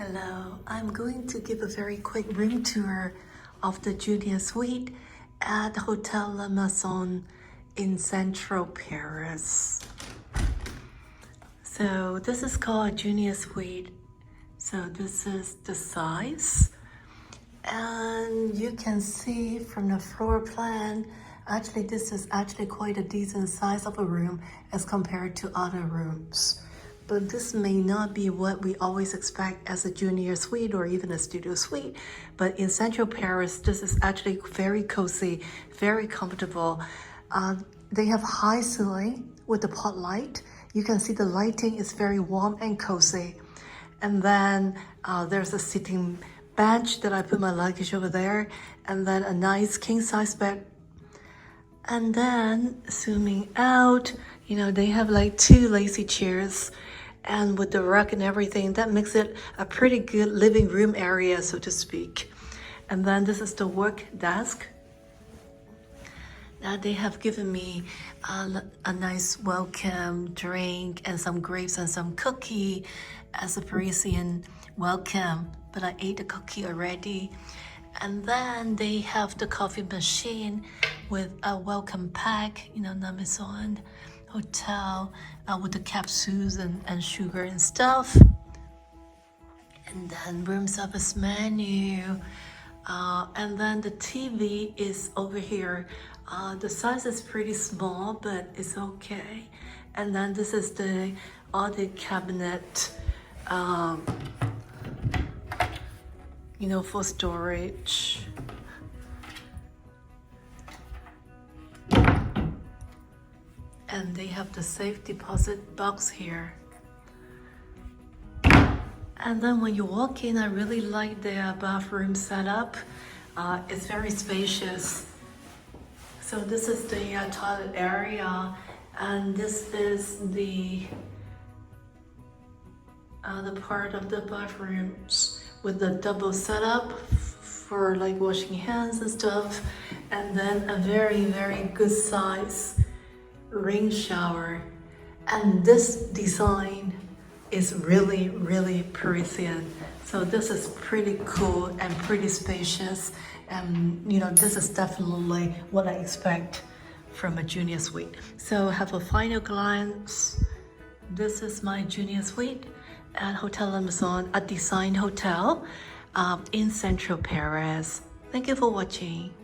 Hello, I'm going to give a very quick room tour of the junior suite at Hôtel La Maison in central Paris. So this is called a junior suite. So this is the size. And you can see from the floor plan, actually this is actually quite a decent size of a room as compared to other rooms. But this may not be what we always expect as a junior suite or even a studio suite. But in central Paris, this is actually very cozy, very comfortable. They have high ceiling with the pot light. You can see the lighting is very warm and cozy. And then there's a sitting bench that I put my luggage over there. And then a nice king size bed. And then zooming out, they have like 2 lazy chairs. And with the rug and everything, that makes it a pretty good living room area, so to speak. And then this is the work desk. Now they have given me a nice welcome drink and some grapes and some cookie as a Parisian welcome. But I ate the cookie already. And then they have the coffee machine with a welcome pack, La Maison Hotel with the capsules and sugar and stuff. And then room service menu. And then the TV is over here. The size is pretty small, but it's okay. And then this is all the cabinet, for storage. And they have the safe deposit box here. And then when you walk in, I really like their bathroom setup. It's very spacious. So this is the toilet area, and this is the part of the bathrooms with the double setup for like washing hands and stuff, and then a very, very good size rain shower. And this design is really, really Parisian. So this is pretty cool and pretty spacious. And this is definitely what I expect from a junior suite. So have a final glance. This is my junior suite at Hôtel La Maison, a design hotel in central Paris. Thank you for watching.